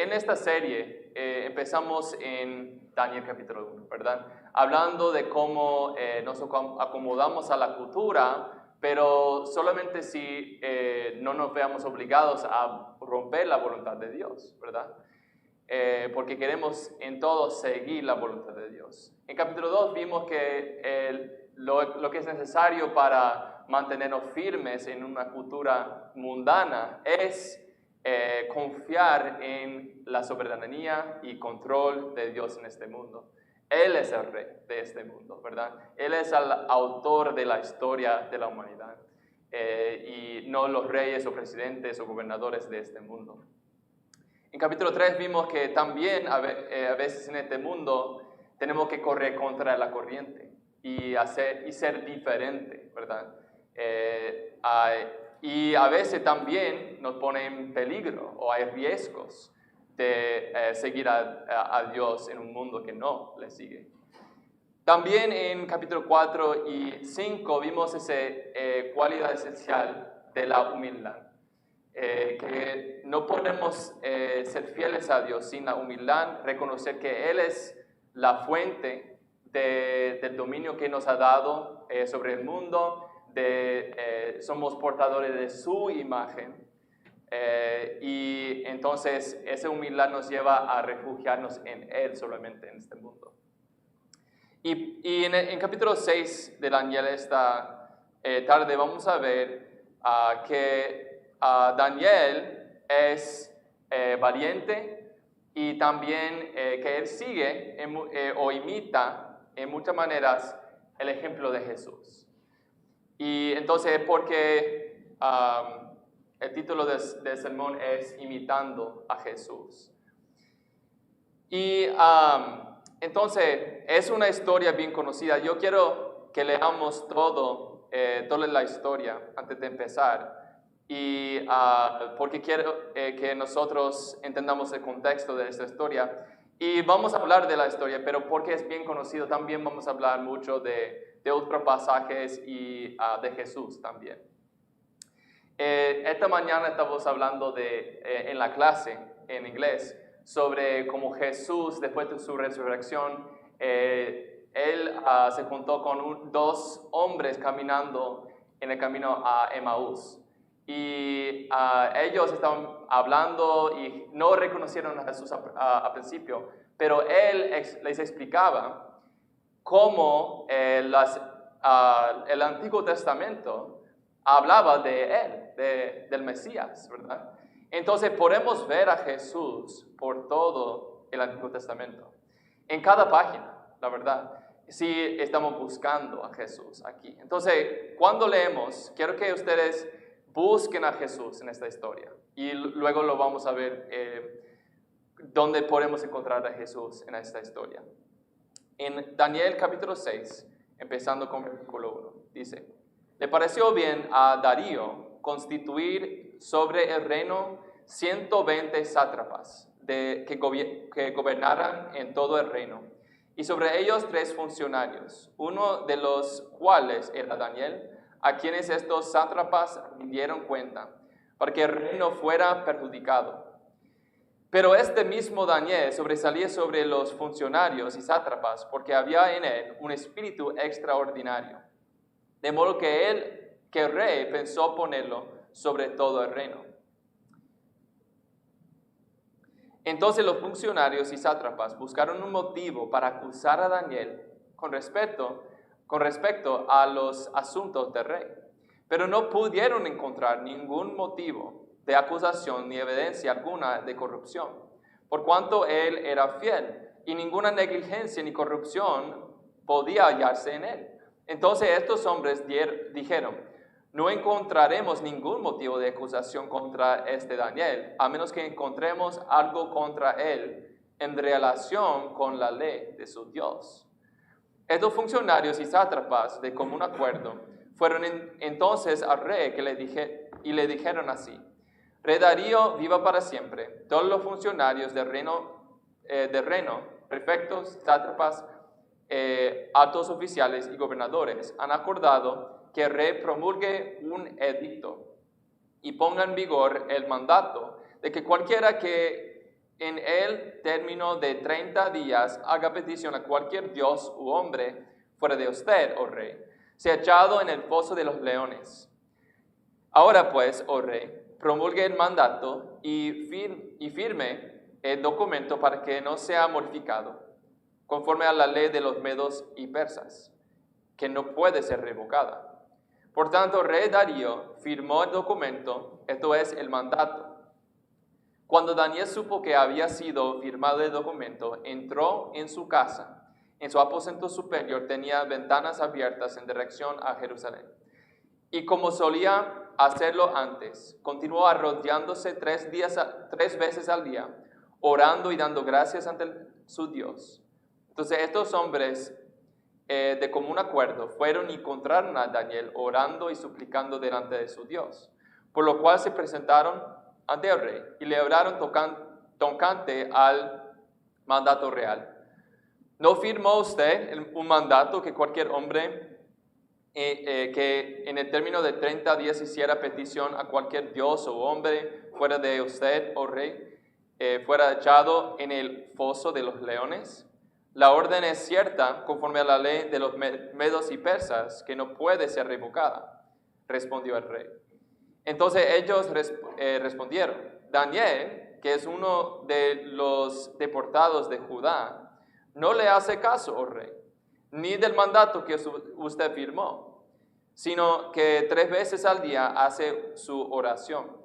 En esta serie empezamos en Daniel capítulo 1, ¿verdad? Hablando de cómo nos acomodamos a la cultura, pero solamente si no nos veamos obligados a romper la voluntad de Dios, ¿verdad? Porque queremos en todo seguir la voluntad de Dios. En capítulo 2 vimos que lo que es necesario para mantenernos firmes en una cultura mundana es confiar en la soberanía y control de Dios en este mundo. Él es el rey de este mundo, ¿verdad? Él es el autor de la historia de la humanidad y no los reyes o presidentes o gobernadores de este mundo. En capítulo 3 vimos que también a veces en este mundo tenemos que correr contra la corriente y ser diferente, ¿verdad? Y a veces también nos pone en peligro o hay riesgos de seguir a Dios en un mundo que no le sigue. También en capítulo 4 y 5 vimos esa cualidad esencial de la humildad. Que no podemos ser fieles a Dios sin la humildad, reconocer que Él es la fuente del dominio que nos ha dado sobre el mundo, somos portadores de su imagen, y entonces esa humildad nos lleva a refugiarnos en Él solamente en este mundo. Y en capítulo 6 de Daniel esta tarde vamos a ver que Daniel es valiente y también que él sigue o imita en muchas maneras el ejemplo de Jesús. Y entonces, porque el título del sermón es Imitando a Jesús. Y entonces, es una historia bien conocida. Yo quiero que leamos toda la historia antes de empezar. Y porque quiero que nosotros entendamos el contexto de esta historia. Y vamos a hablar de la historia, pero porque es bien conocido, también vamos a hablar mucho de otros pasajes y de Jesús también. Esta mañana estamos hablando en la clase en inglés sobre cómo Jesús, después de su resurrección, él se juntó con dos hombres caminando en el camino a Emaús. Y ellos estaban hablando y no reconocieron a Jesús al principio, pero Él les explicaba cómo el Antiguo Testamento hablaba de Él, del Mesías, ¿verdad? Entonces podemos ver a Jesús por todo el Antiguo Testamento, en cada página, la verdad. Si estamos buscando a Jesús aquí. Entonces, cuando leemos, quiero que ustedes busquen a Jesús en esta historia y luego lo vamos a ver dónde podemos encontrar a Jesús en esta historia. En Daniel capítulo 6, empezando con versículo 1, dice: Le pareció bien a Darío constituir sobre el reino 120 sátrapas que gobernaran en todo el reino, y sobre ellos 3 funcionarios, uno de los cuales era Daniel, a quienes estos sátrapas rindieron cuenta, para que el reino fuera perjudicado. Pero este mismo Daniel sobresalía sobre los funcionarios y sátrapas, porque había en él un espíritu extraordinario, de modo que el rey pensó ponerlo sobre todo el reino. Entonces los funcionarios y sátrapas buscaron un motivo para acusar a Daniel con respecto a los asuntos del rey, pero no pudieron encontrar ningún motivo de acusación ni evidencia alguna de corrupción, por cuanto él era fiel, y ninguna negligencia ni corrupción podía hallarse en él. Entonces estos hombres dijeron: No encontraremos ningún motivo de acusación contra este Daniel, a menos que encontremos algo contra él en relación con la ley de su Dios. Estos funcionarios y sátrapas, de común acuerdo, fueron entonces al rey y le dijeron así: Rey Darío, viva para siempre. Todos los funcionarios del reino, prefectos, sátrapas, altos oficiales y gobernadores han acordado que el rey promulgue un edicto y ponga en vigor el mandato de que cualquiera que en el término de 30 días haga petición a cualquier dios u hombre fuera de usted, oh rey, sea echado en el foso de los leones. Ahora pues, oh rey, promulgue el mandato y firme el documento para que no sea modificado, conforme a la ley de los medos y persas, que no puede ser revocada. Por tanto, rey Darío firmó el documento, esto es el mandato. Cuando Daniel supo que había sido firmado el documento, entró en su casa. En su aposento superior tenía ventanas abiertas en dirección a Jerusalén. Y como solía hacerlo antes, continuó arrodillándose 3 veces al día, orando y dando gracias ante su Dios. Entonces estos hombres de común acuerdo fueron y encontraron a Daniel orando y suplicando delante de su Dios, por lo cual se presentaron ante el rey y le oraron tocante al mandato real. ¿No firmó usted un mandato que cualquier hombre que en el término de 30 días hiciera petición a cualquier dios o hombre fuera de usted, oh rey, fuera echado en el foso de los leones? La orden es cierta conforme a la ley de los medos y persas, que no puede ser revocada, respondió el rey. Entonces ellos respondieron, Daniel, que es uno de los deportados de Judá, no le hace caso, oh rey, ni del mandato que usted firmó, sino que 3 veces al día hace su oración.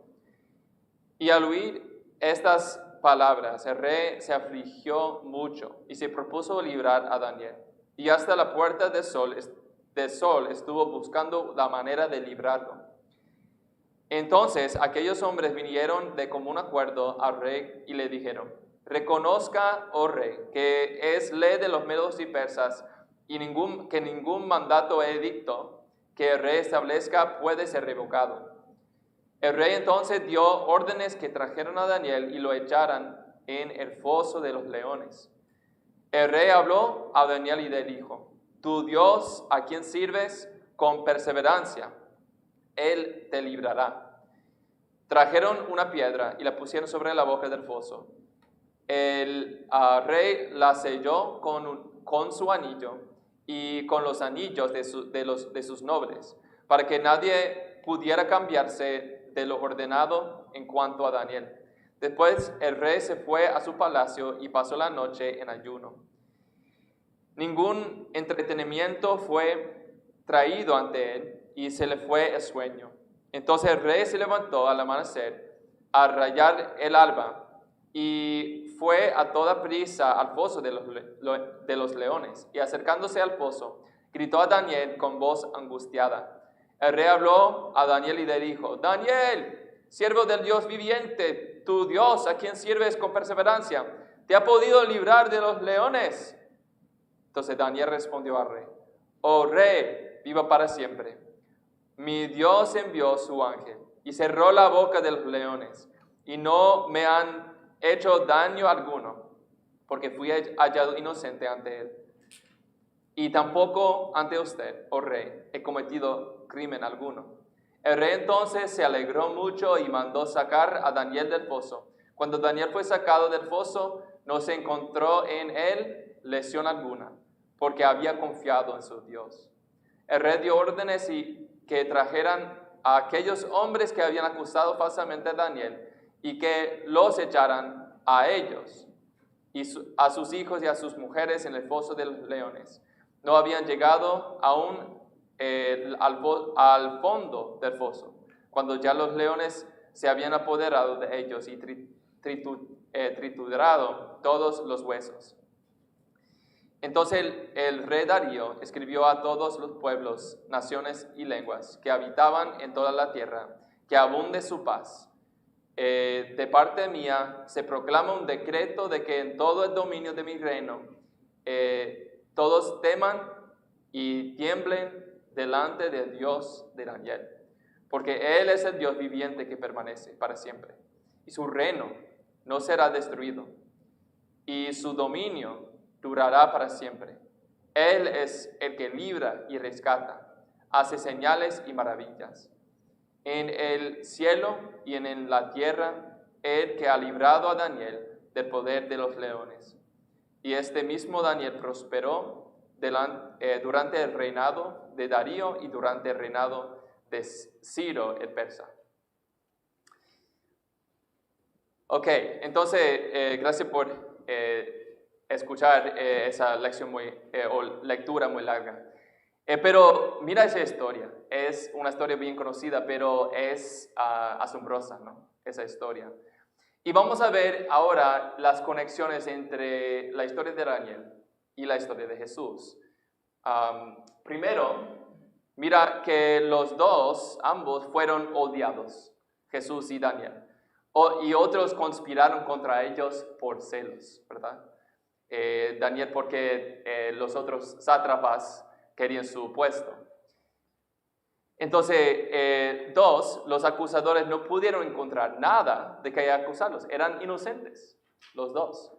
Y al oír estas palabras, el rey se afligió mucho y se propuso librar a Daniel. Y hasta la puerta del sol estuvo buscando la manera de librarlo. Entonces aquellos hombres vinieron de común acuerdo al rey y le dijeron, reconozca, oh rey, que es ley de los medos y persas y que ningún mandato o edicto que el rey establezca puede ser revocado. El rey entonces dio órdenes que trajeron a Daniel y lo echaran en el foso de los leones. El rey habló a Daniel y le dijo, tu Dios, a quien sirves con perseverancia, Él te librará. Trajeron una piedra y la pusieron sobre la boca del foso. El rey la selló con su anillo y con los anillos de sus nobles, para que nadie pudiera cambiarse de lo ordenado en cuanto a Daniel. Después el rey se fue a su palacio y pasó la noche en ayuno. Ningún entretenimiento fue traído ante él y se le fue el sueño. Entonces el rey se levantó al amanecer, a rayar el alba, y fue a toda prisa al foso de los leones. Y acercándose al foso, gritó a Daniel con voz angustiada. El rey habló a Daniel y le dijo, Daniel, siervo del Dios viviente, tu Dios, a quien sirves con perseverancia, ¿te ha podido librar de los leones? Entonces Daniel respondió al rey, oh rey, viva para siempre. Mi Dios envió su ángel y cerró la boca de los leones y no me han hecho daño alguno, porque fui hallado inocente ante él. Y tampoco ante usted, oh rey, he cometido crimen alguno. El rey entonces se alegró mucho y mandó sacar a Daniel del foso. Cuando Daniel fue sacado del foso, no se encontró en él lesión alguna, porque había confiado en su Dios. El rey dio órdenes que trajeran a aquellos hombres que habían acusado falsamente a Daniel y que los echaran a ellos y a sus hijos y a sus mujeres en el foso de los leones. No habían llegado aún al fondo del foso, cuando ya los leones se habían apoderado de ellos y triturado todos los huesos. Entonces el rey Darío escribió a todos los pueblos, naciones y lenguas que habitaban en toda la tierra, que abunde su paz. De parte mía se proclama un decreto de que en todo el dominio de mi reino todos teman y tiemblen delante del Dios de Daniel, porque Él es el Dios viviente que permanece para siempre, y su reino no será destruido, y su dominio durará para siempre. Él es el que libra y rescata, hace señales y maravillas. En el cielo y en la tierra, el que ha librado a Daniel del poder de los leones. Y este mismo Daniel prosperó durante el reinado de Darío y durante el reinado de Ciro el persa. Ok, entonces, gracias por escuchar esa lección o lectura muy larga. Pero mira esa historia, es una historia bien conocida, pero es asombrosa, ¿no? Esa historia. Y vamos a ver ahora las conexiones entre la historia de Daniel y la historia de Jesús. Primero, mira que los dos, ambos, fueron odiados, Jesús y Daniel. Y otros conspiraron contra ellos por celos, ¿verdad? Daniel porque los otros sátrapas querían su puesto. Entonces, los acusadores no pudieron encontrar nada de que acusarlos. Eran inocentes, los dos.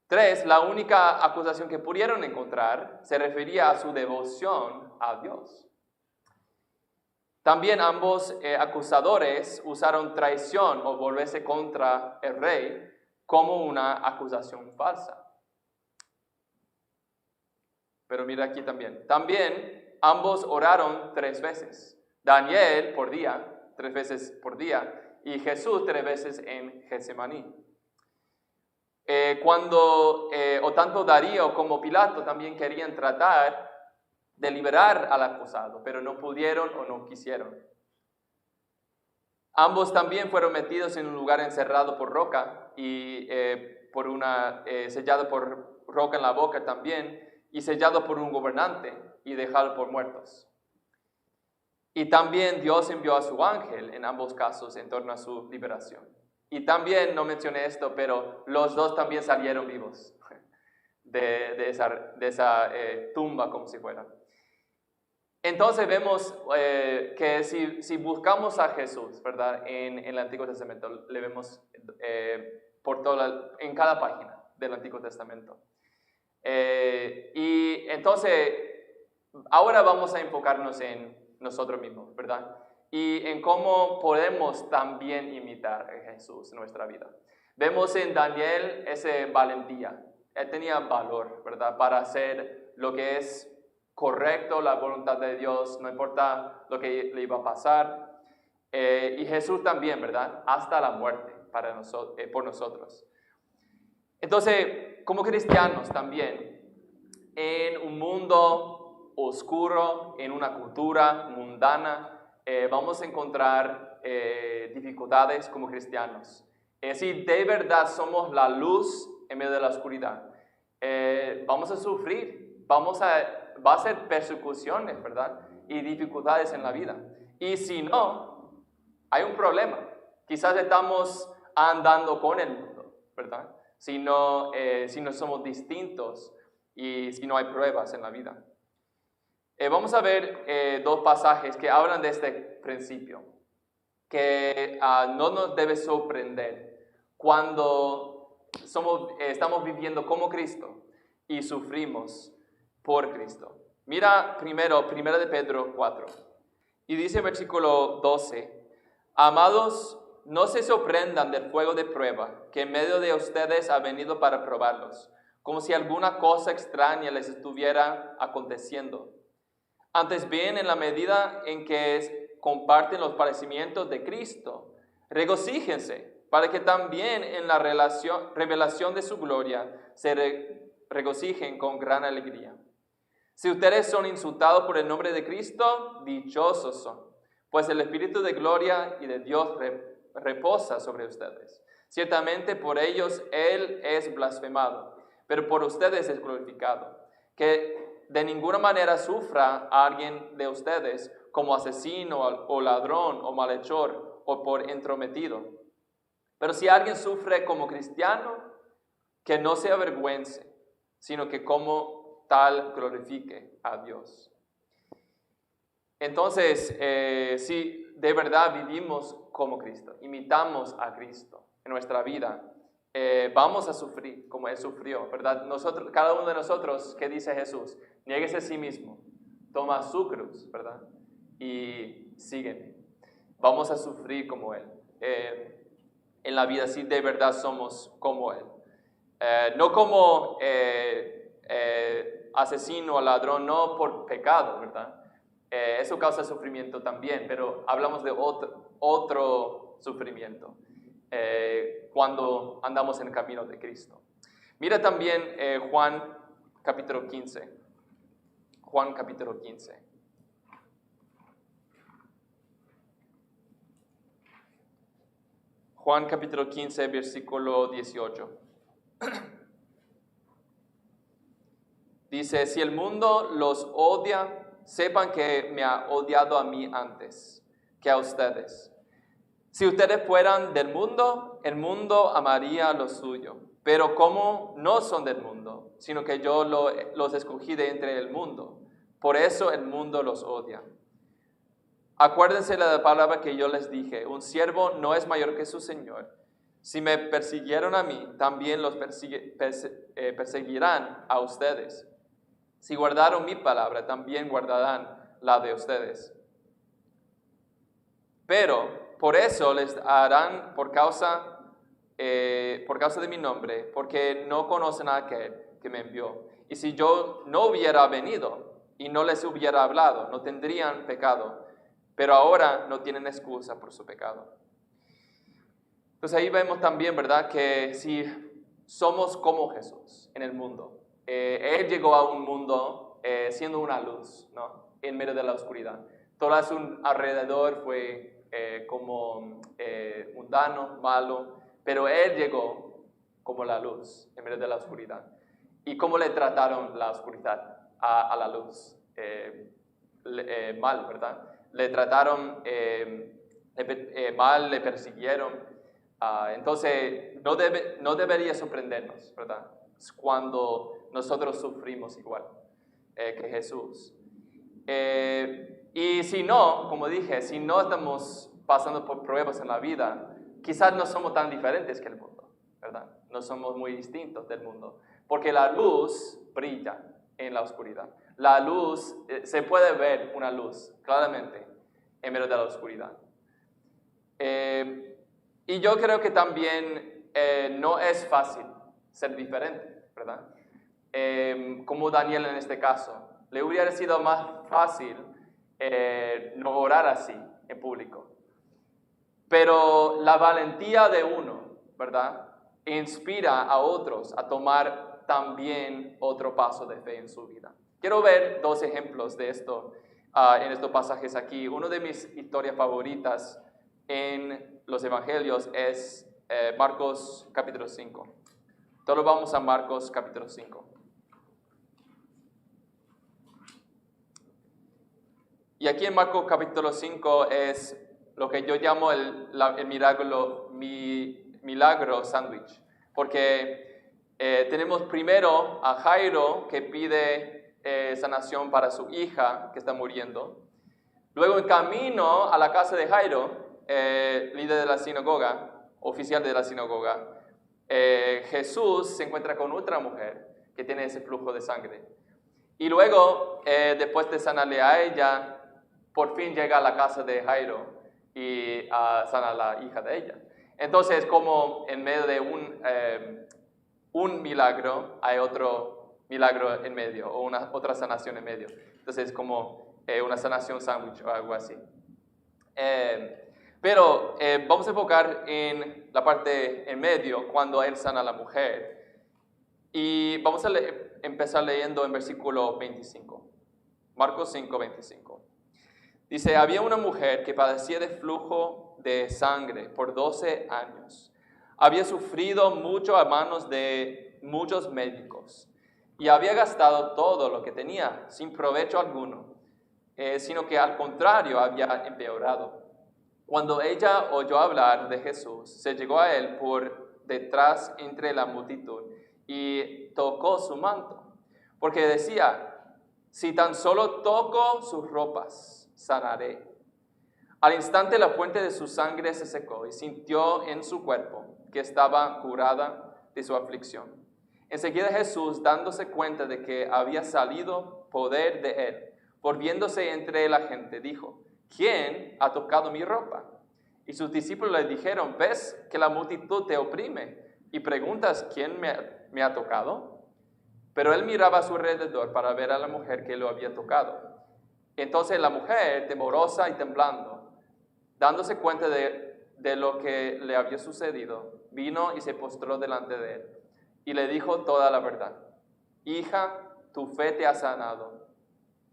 3, la única acusación que pudieron encontrar se refería a su devoción a Dios. También ambos acusadores usaron traición o volverse contra el rey como una acusación falsa. Pero mira aquí también. También ambos oraron 3 veces. Daniel por día, 3 veces por día, y Jesús 3 veces en Getsemaní. Tanto Darío como Pilato también querían tratar de liberar al acusado, pero no pudieron o no quisieron. Ambos también fueron metidos en un lugar encerrado por roca y sellado por roca en la boca también, y sellado por un gobernante y dejado por muertos. Y también Dios envió a su ángel en ambos casos en torno a su liberación. Y también, no mencioné esto, pero los dos también salieron vivos de esa tumba como si fuera. Entonces vemos que si buscamos a Jesús, ¿verdad? En el Antiguo Testamento, le vemos en cada página del Antiguo Testamento. Y entonces, ahora vamos a enfocarnos en nosotros mismos, ¿verdad? Y en cómo podemos también imitar a Jesús en nuestra vida. Vemos en Daniel esa valentía. Él tenía valor, ¿verdad? Para hacer lo que es correcto, la voluntad de Dios, no importa lo que le iba a pasar. Y Jesús también, ¿verdad? Hasta la muerte por nosotros. Entonces, como cristianos también, en un mundo oscuro, en una cultura mundana, vamos a encontrar dificultades como cristianos. Si de verdad somos la luz en medio de la oscuridad, vamos a sufrir, va a ser persecuciones, ¿verdad? Y dificultades en la vida. Y si no, hay un problema. Quizás estamos andando con el mundo, ¿verdad? Si no somos distintos y si no hay pruebas en la vida. Vamos a ver 2 pasajes que hablan de este principio, que no nos debe sorprender cuando estamos viviendo como Cristo y sufrimos por Cristo. Mira primero, 1 de Pedro 4, y dice versículo 12, amados, no se sorprendan del fuego de prueba que en medio de ustedes ha venido para probarlos, como si alguna cosa extraña les estuviera aconteciendo. Antes bien, en la medida en que comparten los padecimientos de Cristo, regocíjense, para que también en la revelación de su gloria se regocijen con gran alegría. Si ustedes son insultados por el nombre de Cristo, dichosos son, pues el Espíritu de gloria y de Dios reposa sobre ustedes. Ciertamente por ellos Él es blasfemado, pero por ustedes es glorificado. Que de ninguna manera sufra a alguien de ustedes como asesino o ladrón o malhechor o por entrometido. Pero si alguien sufre como cristiano, que no se avergüence, sino que como tal glorifique a Dios. Entonces, si de verdad vivimos como Cristo, imitamos a Cristo en nuestra vida, vamos a sufrir como Él sufrió, ¿verdad? Cada uno de nosotros, ¿qué dice Jesús? Niéguese a sí mismo, toma su cruz, ¿verdad? Y sígueme. Vamos a sufrir como Él. en la vida si de verdad somos como Él. No como asesino o ladrón, no por pecado, ¿verdad? Eso causa sufrimiento también, pero hablamos de otro sufrimiento cuando andamos en el camino de Cristo. Mira también Juan capítulo 15. Juan capítulo 15. Juan capítulo 15, versículo 18. Dice, si el mundo los odia, sepan que me ha odiado a mí antes que a ustedes. Si ustedes fueran del mundo, el mundo amaría lo suyo. Pero como no son del mundo, sino que yo los escogí de entre el mundo, por eso el mundo los odia. Acuérdense de la palabra que yo les dije, un siervo no es mayor que su Señor. Si me persiguieron a mí, también los perseguirán a ustedes. Si guardaron mi palabra, también guardarán la de ustedes. Pero por eso les harán por causa de mi nombre, porque no conocen a aquel que me envió. Y si yo no hubiera venido y no les hubiera hablado, no tendrían pecado. Pero ahora no tienen excusa por su pecado. Entonces ahí vemos también, ¿verdad?, que si somos como Jesús en el mundo. Él llegó a un mundo siendo una luz, ¿no?, en medio de la oscuridad. Todo a su alrededor fue como mundano, malo, pero Él llegó como la luz en medio de la oscuridad. ¿Y cómo le trataron la oscuridad a la luz? Mal, ¿verdad? Le trataron mal, le persiguieron. Entonces, no debería sorprendernos, ¿verdad?, cuando nosotros sufrimos igual que Jesús. Y si no, como dije, si no estamos pasando por pruebas en la vida, quizás no somos tan diferentes que el mundo, ¿verdad? No somos muy distintos del mundo, porque la luz brilla en la oscuridad. La luz, se puede ver una luz claramente en medio de la oscuridad. Y yo creo que también no es fácil ser diferente, ¿verdad? Como Daniel en este caso. Le hubiera sido más fácil no orar así en público. Pero la valentía de uno, ¿verdad?, inspira a otros a tomar también otro paso de fe en su vida. Quiero ver dos ejemplos de esto en estos pasajes aquí. Una de mis historias favoritas en los evangelios es Marcos capítulo 5. Todos vamos a Marcos capítulo 5. Y aquí en Marcos capítulo 5 es lo que yo llamo el milagro sándwich. Porque tenemos primero a Jairo que pide sanación para su hija que está muriendo. Luego en camino a la casa de Jairo, líder de la sinagoga, oficial de la sinagoga, Jesús se encuentra con otra mujer que tiene ese flujo de sangre. Y luego, después de sanarle a ella, por fin llega a la casa de Jairo y sana a la hija de ella. Entonces, como en medio de un milagro, hay otro milagro en medio, o otra sanación en medio. Entonces, como una sanación sándwich o algo así. Pero vamos a enfocar en la parte en medio, cuando él sana a la mujer. Y vamos a empezar leyendo en versículo 25. Marcos 5, 25. Dice, había una mujer que padecía de flujo de sangre por 12 años. Había sufrido mucho a manos de muchos médicos y había gastado todo lo que tenía sin provecho alguno, sino que al contrario había empeorado. Cuando ella oyó hablar de Jesús, se llegó a él por detrás entre la multitud y tocó su manto, porque decía, si tan solo toco sus ropas, sanaré. Al instante la fuente de su sangre se secó y sintió en su cuerpo que estaba curada de su aflicción. Enseguida Jesús, dándose cuenta de que había salido poder de él, volviéndose entre la gente, dijo, ¿quién ha tocado mi ropa? Y sus discípulos le dijeron, ¿ves que la multitud te oprime? Y preguntas, ¿quién me ha tocado? Pero él miraba a su alrededor para ver a la mujer que lo había tocado. Entonces la mujer, temorosa y temblando, dándose cuenta de lo que le había sucedido, vino y se postró delante de él y le dijo toda la verdad. Hija, tu fe te ha sanado,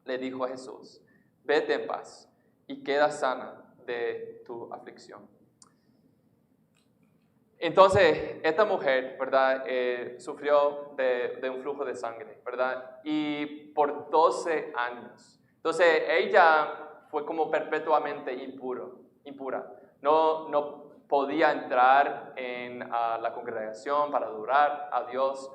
le dijo a Jesús. Vete en paz y queda sana de tu aflicción. Entonces, esta mujer, ¿verdad? Sufrió de un flujo de sangre, ¿verdad? Y por 12 años. Entonces, ella fue como perpetuamente impura. No podía entrar en la congregación para adorar a Dios,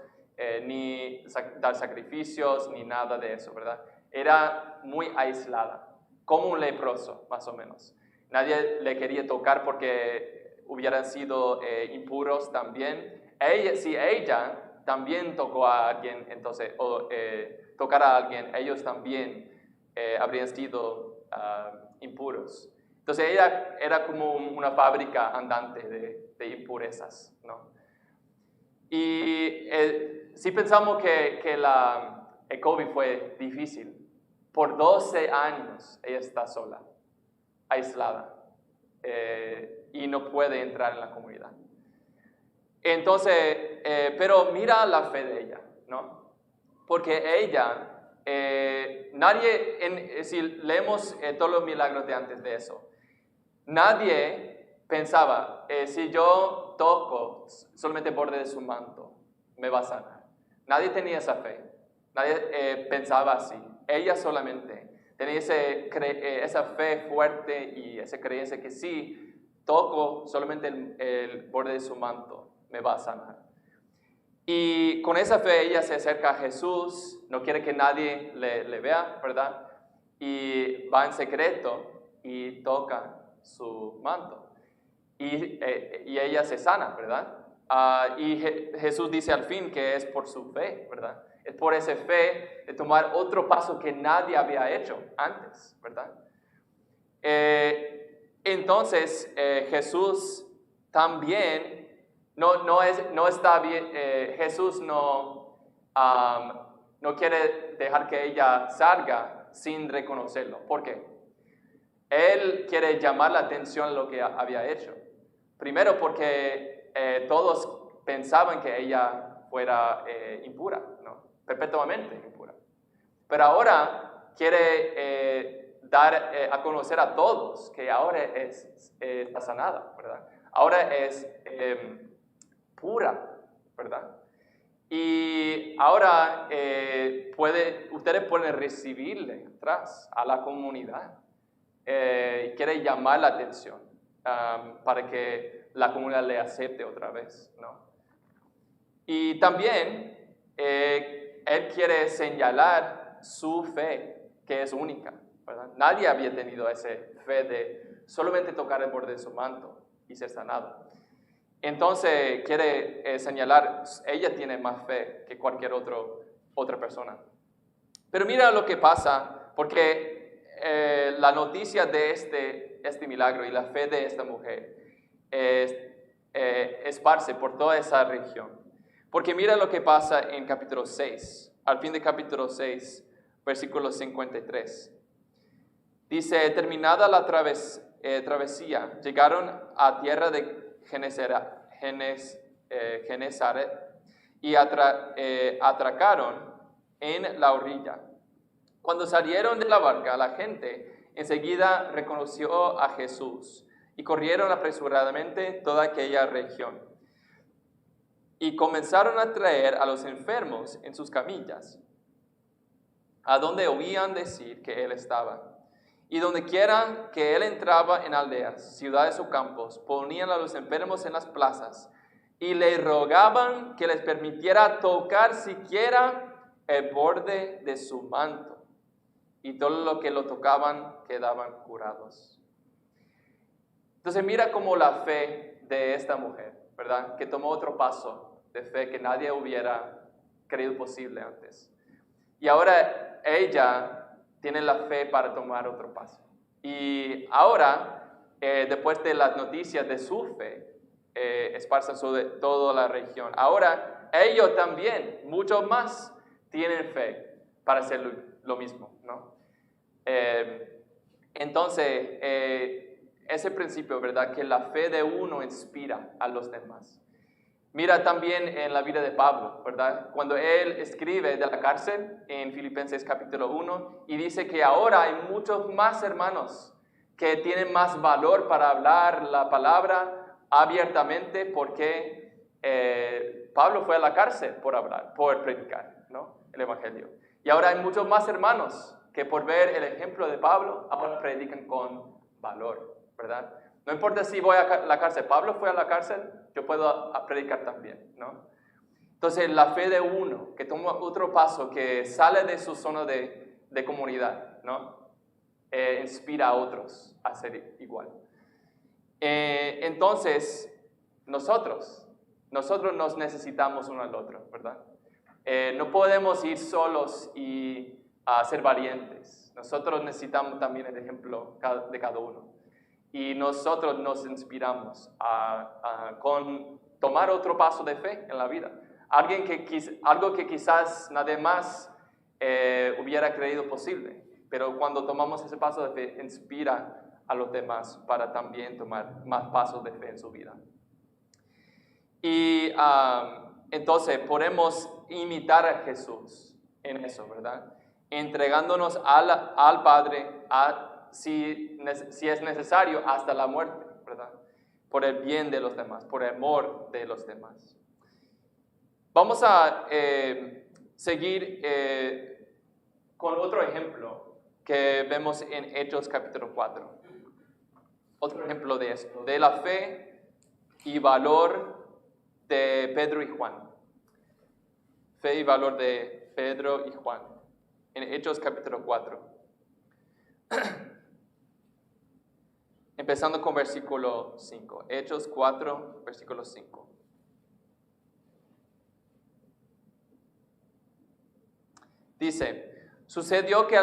ni dar sacrificios, ni nada de eso, ¿verdad? Era muy aislada, como un leproso, más o menos. Nadie le quería tocar porque hubieran sido impuros también. Si ella también tocó a alguien, entonces, o tocara a alguien, ellos también habrían sido impuros. Entonces ella era como una fábrica andante de impurezas, ¿no? Y si pensamos que el COVID fue difícil, por 12 años ella está sola, aislada, y no puede entrar en la comunidad. Entonces, pero mira la fe de ella, ¿no? Porque ella, si leemos todos los milagros de antes de eso, nadie pensaba, si yo toco solamente el borde de su manto, me va a sanar. Nadie tenía esa fe, nadie pensaba así. Ella solamente tenía esa fe fuerte y esa creencia que si toco solamente el borde de su manto, me va a sanar. Y con esa fe ella se acerca a Jesús, no quiere que nadie le vea, ¿verdad? Y va en secreto y toca su manto. Y ella se sana, ¿verdad? Y Jesús dice al fin que es por su fe, ¿verdad? Es por esa fe de tomar otro paso que nadie había hecho antes, ¿verdad? Entonces, Jesús también no está bien, Jesús no quiere dejar que ella salga sin reconocerlo. ¿Por qué? Él quiere llamar la atención a lo que había hecho. Primero porque todos pensaban que ella fuera impura, ¿no? Perpetuamente impura. Pero ahora quiere dar a conocer a todos que ahora está sanada, ¿verdad? Ahora es pura, ¿verdad? Y ahora ustedes pueden recibirle atrás a la comunidad. Quiere llamar la atención para que la comunidad le acepte otra vez, ¿no? Y también él quiere señalar su fe, que es única, ¿verdad? Nadie había tenido esa fe de solamente tocar el borde de su manto y ser sanado. Entonces quiere señalar, ella tiene más fe que cualquier otra persona. Pero mira lo que pasa, porque la noticia de este milagro y la fe de esta mujer esparce por toda esa región. Porque mira lo que pasa en capítulo 6, al fin de capítulo 6, versículo 53. Dice, terminada la travesía, llegaron a tierra de Genesaret y atracaron en la orilla. Cuando salieron de la barca, la gente enseguida reconoció a Jesús y corrieron apresuradamente toda aquella región. Y comenzaron a traer a los enfermos en sus camillas, a donde oían decir que él estaba. Y donde quiera que él entraba en aldeas, ciudades o campos, ponían a los enfermos en las plazas y le rogaban que les permitiera tocar siquiera el borde de su manto. Y todo lo que lo tocaban quedaban curados. Entonces mira cómo la fe de esta mujer, ¿verdad? Que tomó otro paso de fe que nadie hubiera creído posible antes. Y ahora ella tiene la fe para tomar otro paso. Y ahora después de las noticias de su fe esparzan sobre toda la región. Ahora, ellos también, muchos más, tienen fe para hacer lo mismo, ¿no? Entonces, ese principio, ¿verdad? Que la fe de uno inspira a los demás. Mira también en la vida de Pablo, ¿verdad? Cuando él escribe de la cárcel en Filipenses capítulo 1 y dice que ahora hay muchos más hermanos que tienen más valor para hablar la palabra abiertamente porque Pablo fue a la cárcel por predicar, ¿no? El evangelio. Y ahora hay muchos más hermanos que por ver el ejemplo de Pablo ahora predican con valor, ¿verdad? No importa si voy a la cárcel, Pablo fue a la cárcel, yo puedo predicar también, ¿no? Entonces, la fe de uno, que toma otro paso, que sale de su zona de comunidad, ¿no? Inspira a otros a ser igual. Entonces, nosotros nos necesitamos uno al otro, ¿verdad? No podemos ir solos y ser valientes. Nosotros necesitamos también el ejemplo de cada uno. Y nosotros nos inspiramos con tomar otro paso de fe en la vida. Algo que quizás nadie más hubiera creído posible. Pero cuando tomamos ese paso de fe, inspira a los demás para también tomar más pasos de fe en su vida. Y entonces podemos imitar a Jesús en eso, ¿verdad? Entregándonos al Padre, si es necesario, hasta la muerte, ¿verdad? Por el bien de los demás, por el amor de los demás. Vamos a seguir con otro ejemplo que vemos en Hechos capítulo 4. Otro ejemplo de esto, de la fe y valor de Pedro y Juan. Fe y valor de Pedro y Juan. En Hechos capítulo 4. Empezando con versículo 5. Hechos 4, versículo 5. Dice, sucedió que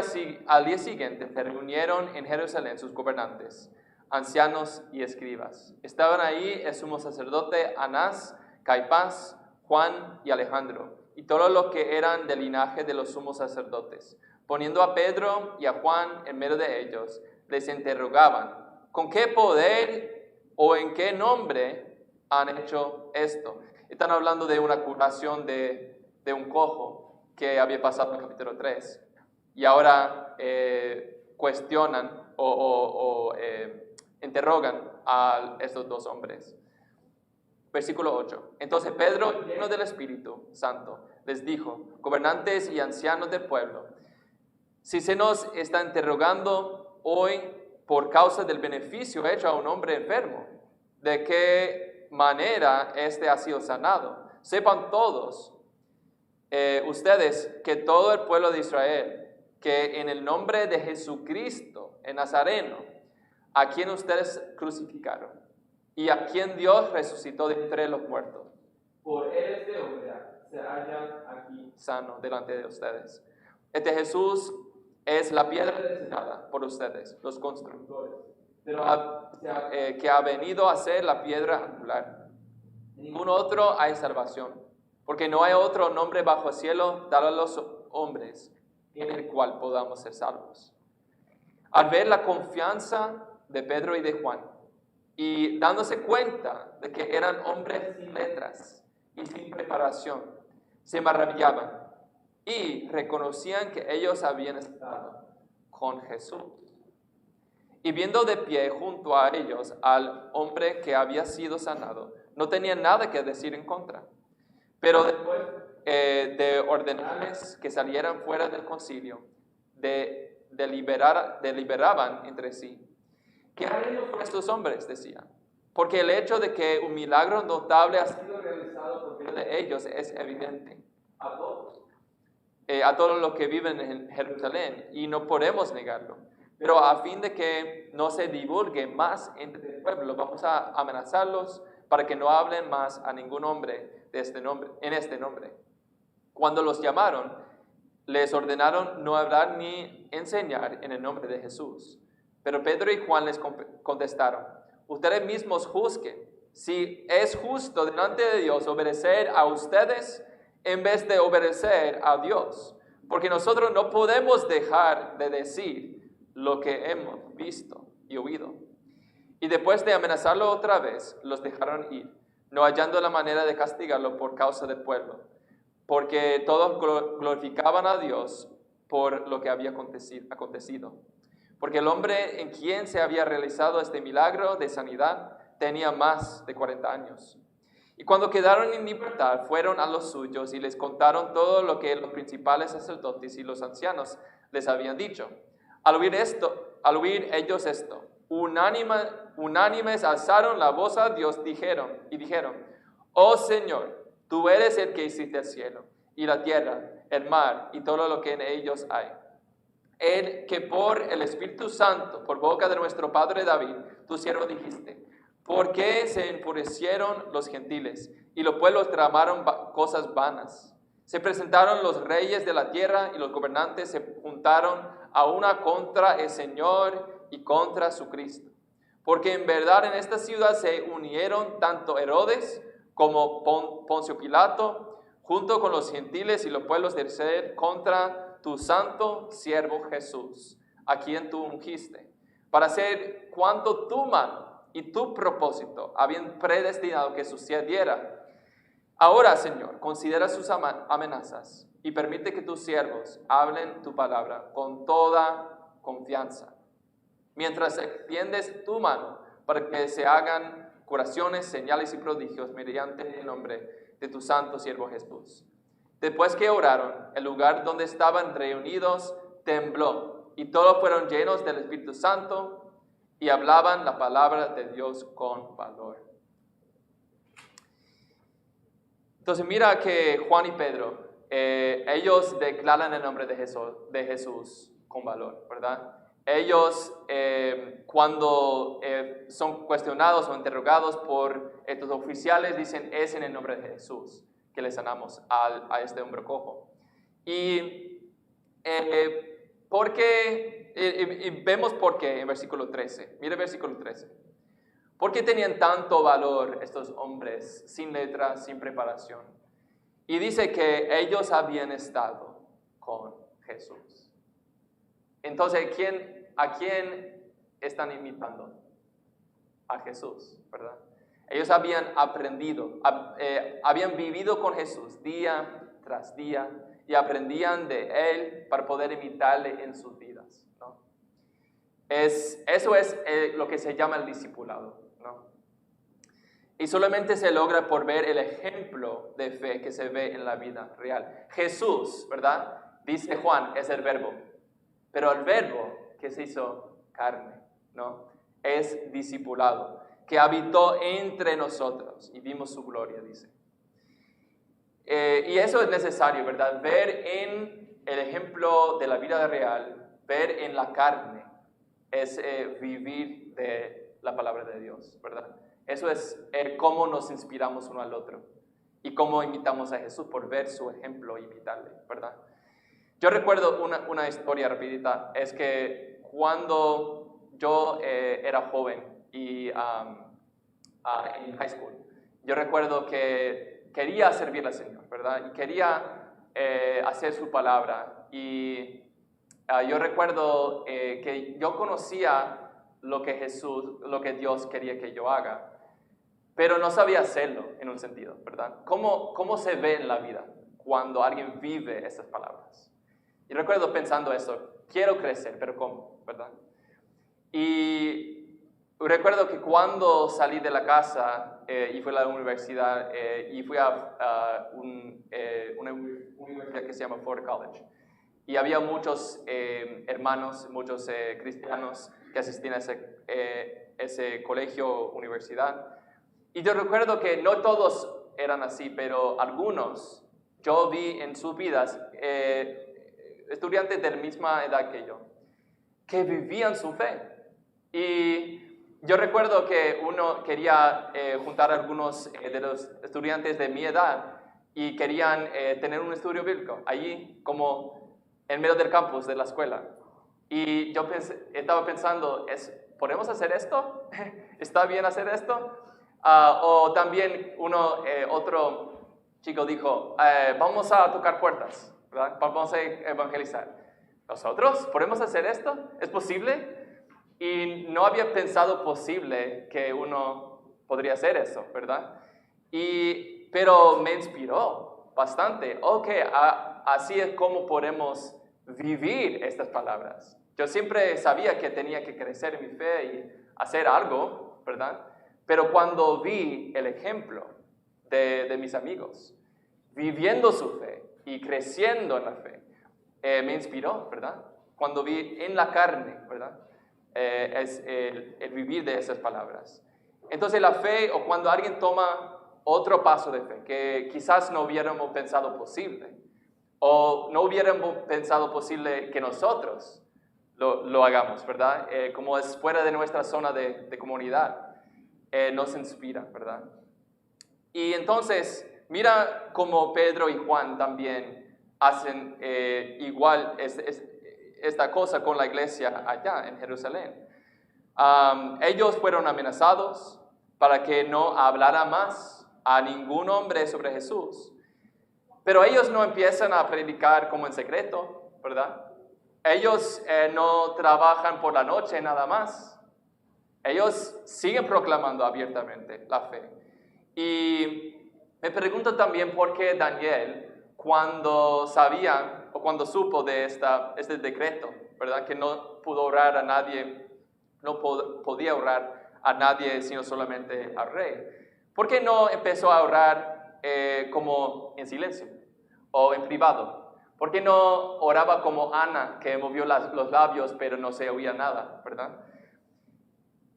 al día siguiente se reunieron en Jerusalén sus gobernantes, ancianos y escribas. Estaban ahí el sumo sacerdote Anás, Caifás, Juan y Alejandro, y todos los que eran del linaje de los sumos sacerdotes. Poniendo a Pedro y a Juan en medio de ellos, les interrogaban, ¿con qué poder o en qué nombre han hecho esto? Están hablando de una curación de un cojo que había pasado en el capítulo 3. Y ahora cuestionan o interrogan a estos dos hombres. Versículo 8. Entonces Pedro, lleno del Espíritu Santo, les dijo, gobernantes y ancianos del pueblo, si se nos está interrogando hoy por causa del beneficio hecho a un hombre enfermo, de qué manera éste ha sido sanado, sepan todos ustedes que todo el pueblo de Israel, que en el nombre de Jesucristo, el Nazareno, a quien ustedes crucificaron, y a quien Dios resucitó de entre los muertos, por él este hombre se halla aquí sano delante de ustedes. Este Jesús es la piedra designada por ustedes, los constructores, pero que ha venido a ser la piedra angular. En ningún otro hay salvación, porque no hay otro nombre bajo el cielo dado a los hombres en el cual podamos ser salvos. Al ver la confianza de Pedro y de Juan, y dándose cuenta de que eran hombres sin letras y sin preparación, se maravillaban y reconocían que ellos habían estado con Jesús. Y viendo de pie junto a ellos al hombre que había sido sanado, no tenían nada que decir en contra. Pero después de ordenarles que salieran fuera del concilio, deliberaban entre sí. ¿Qué haremos con estos hombres? Decían. Porque el hecho de que un milagro notable ha sido realizado por medio de ellos es evidente a todos los que viven en Jerusalén, y no podemos negarlo. Pero a fin de que no se divulgue más entre el pueblo, vamos a amenazarlos para que no hablen más a ningún hombre en este nombre. Cuando los llamaron, les ordenaron no hablar ni enseñar en el nombre de Jesús. Pero Pedro y Juan les contestaron, ustedes mismos juzguen si es justo delante de Dios obedecer a ustedes en vez de obedecer a Dios. Porque nosotros no podemos dejar de decir lo que hemos visto y oído. Y después de amenazarlo otra vez, los dejaron ir, no hallando la manera de castigarlo por causa del pueblo, porque todos glorificaban a Dios por lo que había acontecido. Porque el hombre en quien se había realizado este milagro de sanidad tenía más de 40 años. Y cuando quedaron en libertad, fueron a los suyos y les contaron todo lo que los principales sacerdotes y los ancianos les habían dicho. Al oír ellos esto, unánimes alzaron la voz a Dios dijeron, oh Señor, tú eres el que hiciste el cielo y la tierra, el mar y todo lo que en ellos hay. El que por el Espíritu Santo, por boca de nuestro padre David, tu siervo dijiste, ¿por qué se enfurecieron los gentiles y los pueblos tramaron cosas vanas? Se presentaron los reyes de la tierra y los gobernantes se juntaron a una contra el Señor y contra su Cristo. Porque en verdad en esta ciudad se unieron tanto Herodes como Poncio Pilato, junto con los gentiles y los pueblos de Israel, contra tu santo siervo Jesús, a quien tú ungiste, para hacer cuanto tu mano y tu propósito habían predestinado que sucediera. Ahora, Señor, considera sus amenazas y permite que tus siervos hablen tu palabra con toda confianza, mientras extiendes tu mano para que se hagan curaciones, señales y prodigios mediante el nombre de tu santo siervo Jesús. Después que oraron, el lugar donde estaban reunidos tembló y todos fueron llenos del Espíritu Santo y hablaban la palabra de Dios con valor. Entonces mira que Juan y Pedro, ellos declaran el nombre de Jesús con valor, ¿verdad? Ellos cuando son cuestionados o interrogados por estos oficiales dicen, es en el nombre de Jesús que le sanamos a este hombre cojo. Y vemos por qué en versículo 13. Mire versículo 13. ¿Por qué tenían tanto valor estos hombres sin letra, sin preparación? Y dice que ellos habían estado con Jesús. Entonces, ¿a quién están imitando? A Jesús, ¿verdad? Ellos habían aprendido, habían vivido con Jesús día tras día y aprendían de Él para poder imitarle en sus vidas, ¿no? Eso es lo que se llama el discipulado, ¿no? Y solamente se logra por ver el ejemplo de fe que se ve en la vida real. Jesús, ¿verdad? Dice Juan, es el verbo. Pero el verbo que se hizo carne, ¿no? Es discipulado, que habitó entre nosotros y vimos su gloria, dice. Y eso es necesario, ¿verdad? Ver en el ejemplo de la vida real, ver en la carne, es vivir de la palabra de Dios, ¿verdad? Eso es cómo nos inspiramos uno al otro y cómo imitamos a Jesús por ver su ejemplo e imitarle, ¿verdad? Yo recuerdo una historia rapidita, es que cuando yo era joven y en high school, yo recuerdo que quería servir al Señor, ¿verdad? Y quería hacer su palabra. Y yo recuerdo que yo conocía lo que Dios quería que yo haga, pero no sabía hacerlo en un sentido, ¿verdad? ¿Cómo se ve en la vida cuando alguien vive esas palabras? Y recuerdo pensando eso, quiero crecer, pero ¿cómo? ¿Verdad? Y recuerdo que cuando salí de la casa y fui a la universidad y fui a una universidad que se llama Ford College, y había muchos hermanos, muchos cristianos que asistían a ese colegio, universidad. Y yo recuerdo que no todos eran así, pero algunos yo vi en sus vidas estudiantes de la misma edad que yo, que vivían su fe. Y yo recuerdo que uno quería juntar a algunos de los estudiantes de mi edad y querían tener un estudio bíblico allí como en medio del campus de la escuela. Y yo estaba pensando, ¿podemos hacer esto? ¿Está bien hacer esto? O también otro chico dijo, vamos a tocar puertas, ¿verdad? Vamos a evangelizar. ¿Nosotros podemos hacer esto? ¿Es posible? Y no había pensado posible que uno podría hacer eso, ¿verdad? Pero me inspiró bastante. Ok, así es como podemos vivir estas palabras. Yo siempre sabía que tenía que crecer en mi fe y hacer algo, ¿verdad? Pero cuando vi el ejemplo de mis amigos, viviendo su fe y creciendo en la fe, me inspiró, ¿verdad? Cuando vi en la carne, ¿verdad? Es el vivir de esas palabras. Entonces la fe, o cuando alguien toma otro paso de fe, que quizás no hubiéramos pensado posible, o no hubiéramos pensado posible que nosotros lo hagamos, ¿verdad? Como es fuera de nuestra zona de comunidad, nos inspira, ¿verdad? Y entonces, mira cómo Pedro y Juan también hacen igual esta cosa con la iglesia allá en Jerusalén. Ellos fueron amenazados para que no hablara más a ningún hombre sobre Jesús. Pero ellos no empiezan a predicar como en secreto, ¿verdad? Ellos no trabajan por la noche nada más. Ellos siguen proclamando abiertamente la fe. Y me pregunto también por qué Daniel, cuando sabía o cuando supo de este decreto, ¿verdad? Que no pudo orar a nadie, no podía orar a nadie sino solamente al rey. ¿Por qué no empezó a orar como en silencio o en privado? ¿Por qué no oraba como Ana, que movió los labios pero no se oía nada, ¿verdad?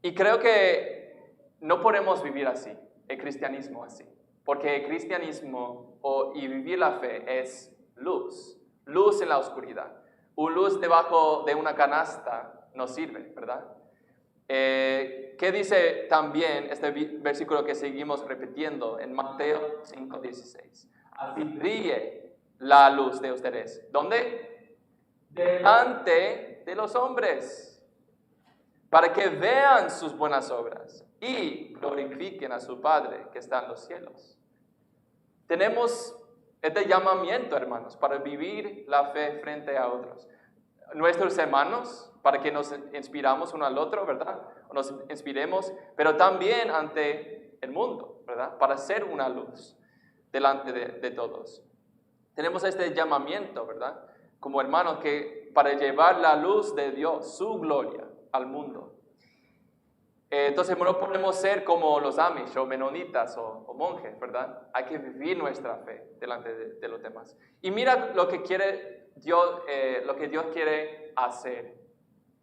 Y creo que no podemos vivir así, el cristianismo así, porque el cristianismo y vivir la fe es luz en la oscuridad. Una luz debajo de una canasta no sirve, ¿verdad? ¿Qué dice también este versículo que seguimos repitiendo en Mateo 5:16? Así brille la luz de ustedes. ¿Dónde? Delante de los hombres, para que vean sus buenas obras y glorifiquen a su Padre que está en los cielos. Tenemos este llamamiento, hermanos, para vivir la fe frente a otros. Nuestros hermanos, para que nos inspiramos uno al otro, ¿verdad? Nos inspiremos, pero también ante el mundo, ¿verdad? Para ser una luz delante de todos. Tenemos este llamamiento, ¿verdad? Como hermanos, que para llevar la luz de Dios, su gloria, al mundo. Entonces no podemos ser como los Amish o menonitas o monjes, ¿verdad? Hay que vivir nuestra fe delante de los demás. Y mira lo que quiere Dios, lo que Dios quiere hacer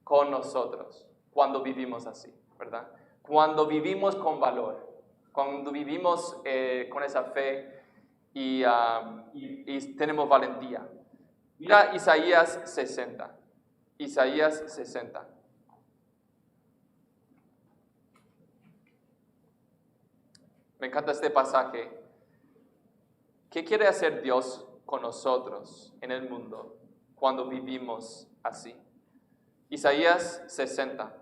con nosotros cuando vivimos así, ¿verdad? Cuando vivimos con valor, cuando vivimos con esa fe y tenemos valentía. Mira Isaías 60. Isaías 60. Me encanta este pasaje. ¿Qué quiere hacer Dios con nosotros en el mundo cuando vivimos así? Isaías 60.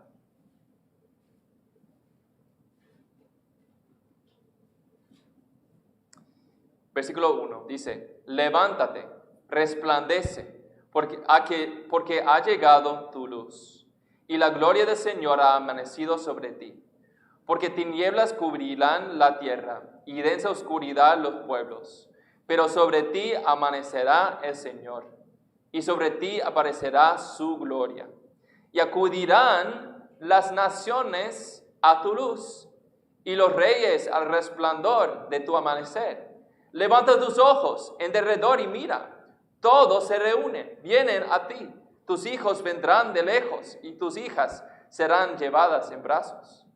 Versículo 1 dice, levántate, resplandece, porque ha llegado tu luz, y la gloria del Señor ha amanecido sobre ti. Porque tinieblas cubrirán la tierra, y densa oscuridad los pueblos. Pero sobre ti amanecerá el Señor, y sobre ti aparecerá su gloria. Y acudirán las naciones a tu luz, y los reyes al resplandor de tu amanecer. Levanta tus ojos en derredor y mira, todos se reúnen, vienen a ti. Tus hijos vendrán de lejos, y tus hijas serán llevadas en brazos.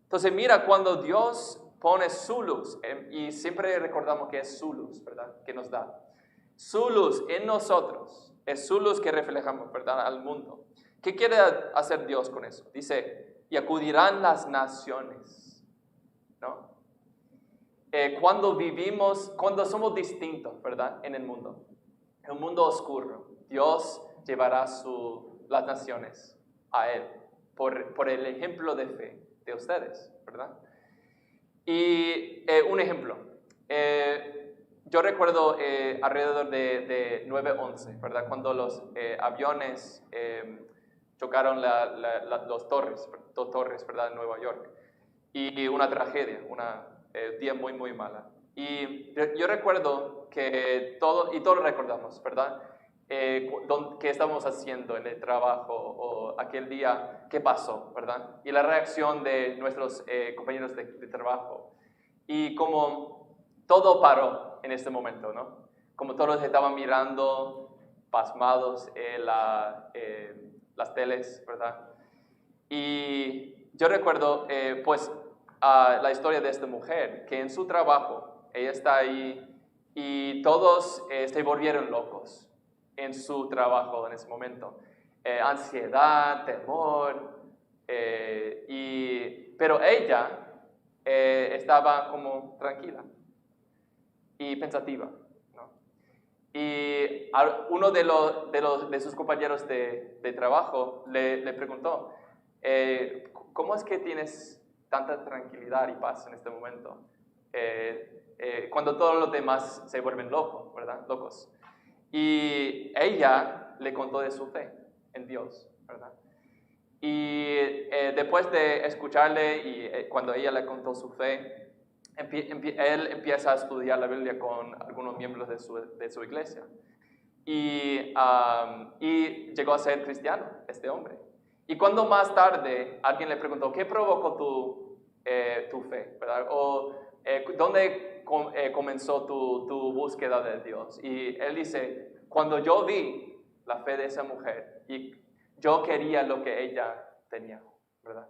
Entonces mira, cuando Dios pone su luz, y siempre recordamos que es su luz, ¿verdad? Que nos da. Su luz en nosotros, es su luz que reflejamos, ¿verdad? Al mundo. ¿Qué quiere hacer Dios con eso? Dice, y acudirán las naciones, ¿no? Cuando somos distintos, ¿verdad? En el mundo oscuro, Dios llevará las naciones a Él por el ejemplo de fe de ustedes, ¿verdad? Y un ejemplo, yo recuerdo alrededor de 9/11, ¿verdad? Cuando los aviones chocaron dos torres, ¿verdad? En Nueva York. Y una tragedia, una día muy, muy mala. Y yo recuerdo que todos recordamos, ¿verdad? ¿Qué estábamos haciendo en el trabajo o aquel día, qué pasó, ¿verdad? Y la reacción de nuestros compañeros de trabajo. Y como todo paró en este momento, ¿no? Como todos estaban mirando, pasmados, las teles, ¿verdad? Y yo recuerdo, la historia de esta mujer, que en su trabajo, ella está ahí y todos se volvieron locos en su trabajo en ese momento. Ansiedad, temor, pero ella estaba como tranquila y pensativa, ¿no? Y uno de sus compañeros de trabajo le preguntó, ¿cómo es que tienes tanta tranquilidad y paz en este momento? Cuando todos los demás se vuelven locos, ¿verdad? Locos. Y ella le contó de su fe en Dios, ¿verdad? Y después de escucharle y cuando ella le contó su fe, él empieza a estudiar la Biblia con algunos miembros de su iglesia. Y llegó a ser cristiano, este hombre. Y cuando más tarde alguien le preguntó, ¿qué provocó tu fe? ¿Verdad? O ¿dónde comenzó tu búsqueda de Dios? Y él dice, cuando yo vi la fe de esa mujer y yo quería lo que ella tenía, ¿verdad?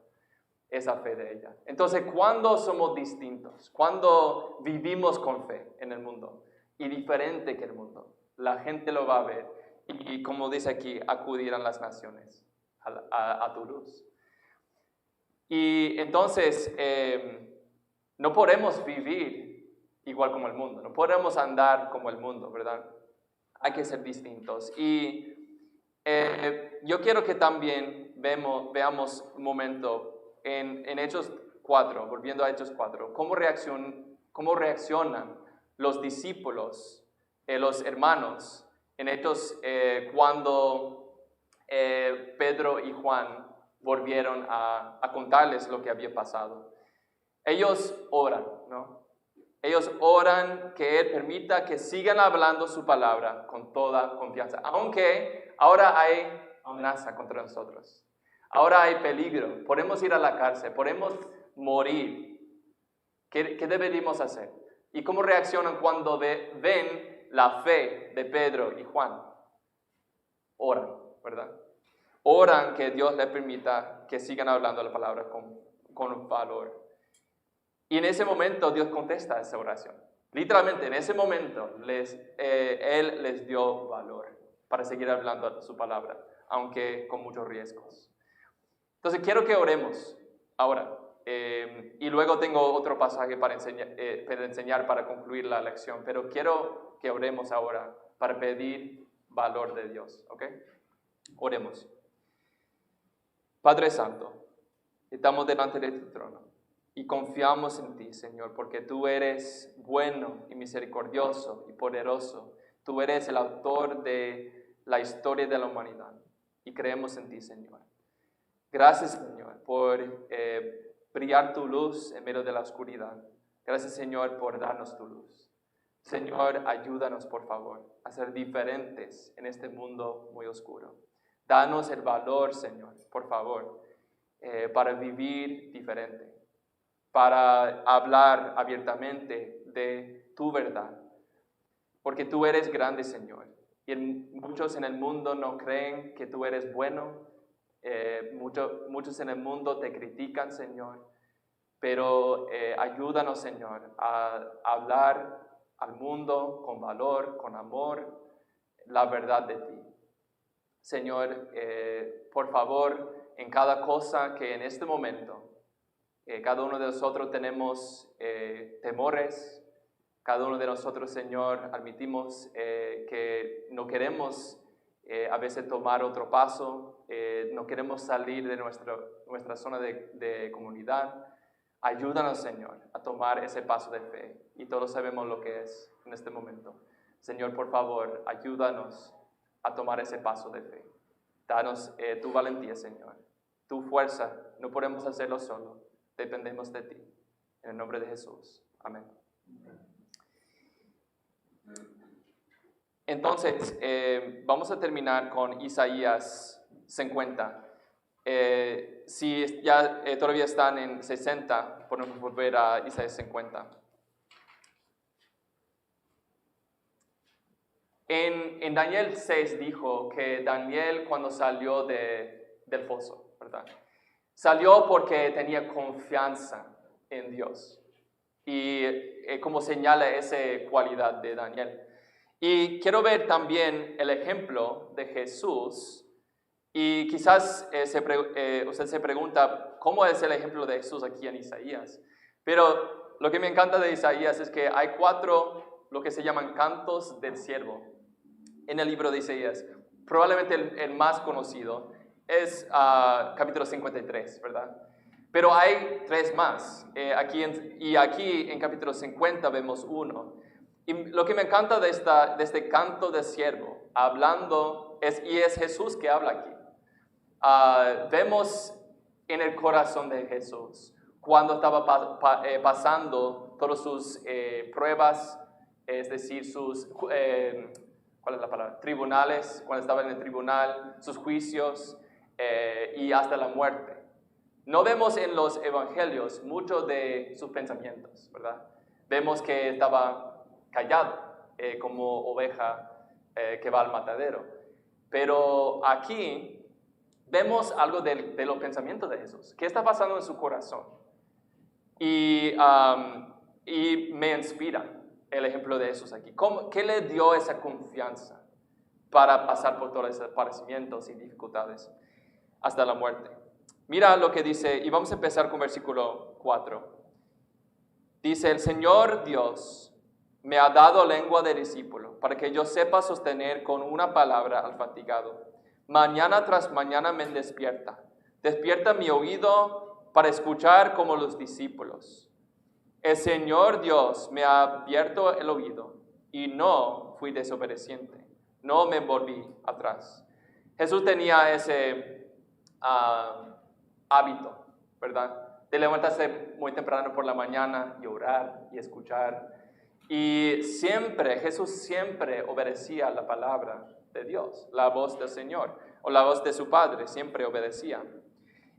Esa fe de ella. Entonces, cuando somos distintos, cuando vivimos con fe en el mundo y diferente que el mundo, la gente lo va a ver y como dice aquí, acudirán las naciones a tu luz. Y entonces, no podemos vivir igual como el mundo, no podemos andar como el mundo, ¿verdad? Hay que ser distintos. Y yo quiero que también veamos un momento en Hechos 4, volviendo a Hechos 4, cómo reaccionan los discípulos, los hermanos, en Hechos cuando Pedro y Juan volvieron a contarles lo que había pasado. Ellos oran, ¿no? Ellos oran que Él permita que sigan hablando su palabra con toda confianza, aunque ahora hay amenaza contra nosotros. Ahora hay peligro, podemos ir a la cárcel, podemos morir. ¿Qué deberíamos hacer? ¿Y cómo reaccionan cuando ven la fe de Pedro y Juan? Oran, ¿verdad? Oran que Dios les permita que sigan hablando la palabra con valor. Y en ese momento Dios contesta esa oración. Literalmente, en ese momento Él les dio valor para seguir hablando su palabra, aunque con muchos riesgos. Entonces quiero que oremos ahora. Y luego tengo otro pasaje para enseñar para concluir la lección, pero quiero que oremos ahora para pedir valor de Dios, ¿ok? Oremos. Padre Santo, estamos delante de tu trono y confiamos en ti, Señor, porque tú eres bueno y misericordioso y poderoso. Tú eres el autor de la historia de la humanidad y creemos en ti, Señor. Gracias, Señor, por brillar tu luz en medio de la oscuridad. Gracias, Señor, por darnos tu luz. Señor, ayúdanos, por favor, a ser diferentes en este mundo muy oscuro. Danos el valor, Señor, por favor, para vivir diferente, para hablar abiertamente de tu verdad. Porque tú eres grande, Señor. Y muchos en el mundo no creen que tú eres bueno. Muchos en el mundo te critican, Señor, pero ayúdanos, Señor, a hablar al mundo con valor, con amor, la verdad de ti. Señor, por favor, en cada cosa que en este momento, cada uno de nosotros tenemos temores, cada uno de nosotros, Señor, admitimos que no queremos a veces tomar otro paso, no queremos salir de nuestra zona de comunidad. Ayúdanos, Señor, a tomar ese paso de fe. Y todos sabemos lo que es en este momento. Señor, por favor, ayúdanos a tomar ese paso de fe. Danos tu valentía, Señor, tu fuerza. No podemos hacerlo solo. Dependemos de ti. En el nombre de Jesús. Amén. Entonces, vamos a terminar con Isaías 50. Si ya todavía están en 60, podemos volver a Isaías 50. En Daniel 6 dijo que Daniel cuando salió del foso, ¿verdad? Salió porque tenía confianza en Dios. Y como señala esa cualidad de Daniel. Y quiero ver también el ejemplo de Jesús. Y quizás usted se pregunta, ¿cómo es el ejemplo de Jesús aquí en Isaías? Pero lo que me encanta de Isaías es que hay 4, lo que se llaman cantos del siervo en el libro de Isaías. Probablemente el más conocido es capítulo 53, ¿verdad? Pero hay 3 más. Aquí en capítulo 50 vemos uno. Y lo que me encanta de este canto del siervo, es Jesús que habla aquí. Vemos en el corazón de Jesús, cuando estaba pasando todas sus pruebas, es decir, sus, ¿cuál es la palabra? Tribunales, cuando estaba en el tribunal, sus juicios y hasta la muerte. No vemos en los evangelios mucho de sus pensamientos, ¿verdad? Vemos que estaba callado, como oveja que va al matadero. Pero aquí vemos algo de los pensamientos de Jesús. ¿Qué está pasando en su corazón? Y me inspira el ejemplo de Jesús aquí. ¿Qué le dio esa confianza para pasar por todos esos padecimientos y dificultades hasta la muerte? Mira lo que dice, y vamos a empezar con versículo 4. Dice, el Señor Dios me ha dado lengua de discípulo, para que yo sepa sostener con una palabra al fatigado. Mañana tras mañana me despierta mi oído para escuchar como los discípulos. El Señor Dios me ha abierto el oído, y no fui desobediente, no me volví atrás. Jesús tenía ese hábito, ¿verdad? De levantarse muy temprano por la mañana y orar y escuchar. Y Jesús siempre obedecía la palabra de Dios, la voz del Señor, o la voz de su Padre, siempre obedecía.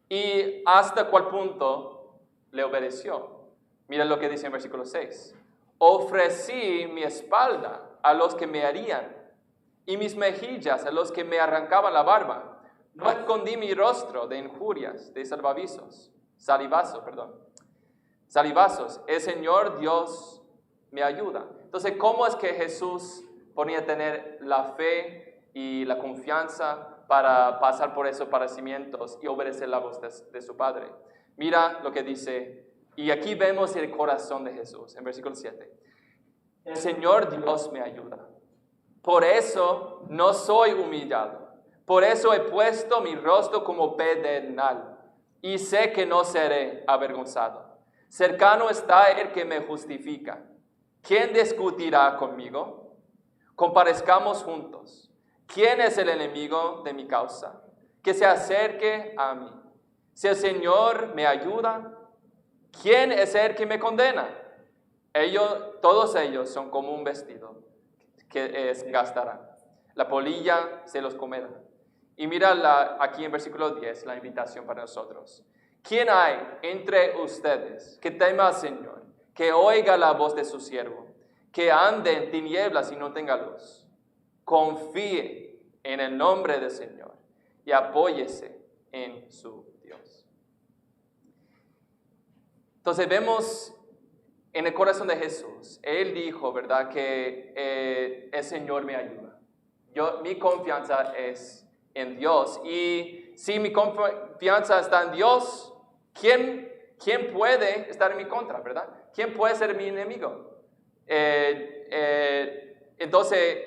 ¿Y hasta cuál punto le obedeció? Mira lo que dice en versículo 6. Ofrecí mi espalda a los que me herían, y mis mejillas a los que me arrancaban la barba. No escondí mi rostro de injurias, de salivazos. El Señor Dios me ayuda. Entonces, ¿cómo es que Jesús ponía a tener la fe y la confianza para pasar por esos padecimientos y obedecer la voz de su Padre? Mira lo que dice, y aquí vemos el corazón de Jesús, en versículo 7. El Señor Dios me ayuda. Por eso no soy humillado. Por eso he puesto mi rostro como pedernal, y sé que no seré avergonzado. Cercano está el que me justifica. ¿Quién discutirá conmigo? Comparezcamos juntos. ¿Quién es el enemigo de mi causa? Que se acerque a mí. Si el Señor me ayuda, ¿quién es el que me condena? Todos ellos son como un vestido que gastará. La polilla se los comerá. Y mira aquí en versículo 10 la invitación para nosotros. ¿Quién hay entre ustedes que tema al Señor, que oiga la voz de su siervo, que ande en tinieblas y no tenga luz? Confíe en el nombre del Señor y apóyese en su Dios. Entonces vemos en el corazón de Jesús, Él dijo, ¿verdad?, que el Señor me ayuda. Mi confianza es en Dios. Y si mi confianza está en Dios, ¿quién puede estar en mi contra, verdad? ¿Quién puede ser mi enemigo? Entonces,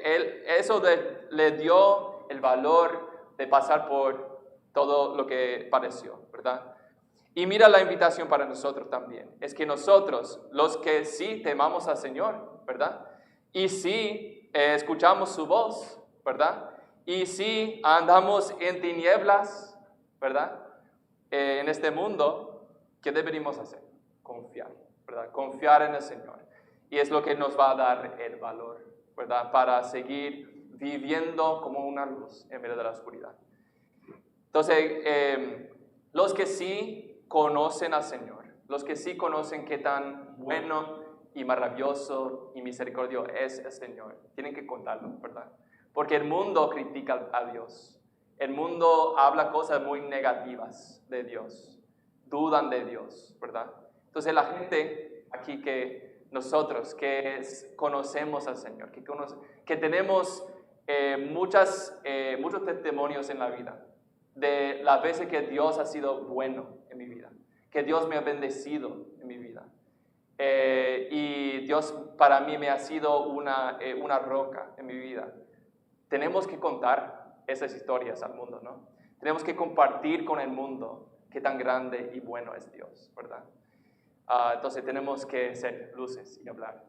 eso le dio el valor de pasar por todo lo que padeció, ¿verdad? Y mira la invitación para nosotros también. Es que nosotros, los que sí temamos al Señor, ¿verdad? Y sí escuchamos su voz, ¿verdad? Y sí andamos en tinieblas, ¿verdad? En este mundo, ¿qué deberíamos hacer? Confiar, ¿verdad? Confiar en el Señor. Y es lo que nos va a dar el valor, ¿verdad? Para seguir viviendo como una luz en medio de la oscuridad. Entonces, los que sí conocen al Señor, los que sí conocen qué tan bueno y maravilloso y misericordioso es el Señor, tienen que contarlo, ¿verdad? Porque el mundo critica a Dios. El mundo habla cosas muy negativas de Dios. Dudan de Dios, ¿verdad? Entonces la gente aquí que nosotros, conocemos al Señor, que tenemos muchos testimonios en la vida de las veces que Dios ha sido bueno en mi vida, que Dios me ha bendecido en mi vida. Y Dios para mí me ha sido una roca en mi vida. Tenemos que contar esas historias al mundo, ¿no? Tenemos que compartir con el mundo qué tan grande y bueno es Dios, ¿verdad? Entonces tenemos que ser luces y hablar.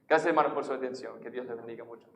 Gracias, hermano, por su atención. Que Dios les bendiga mucho.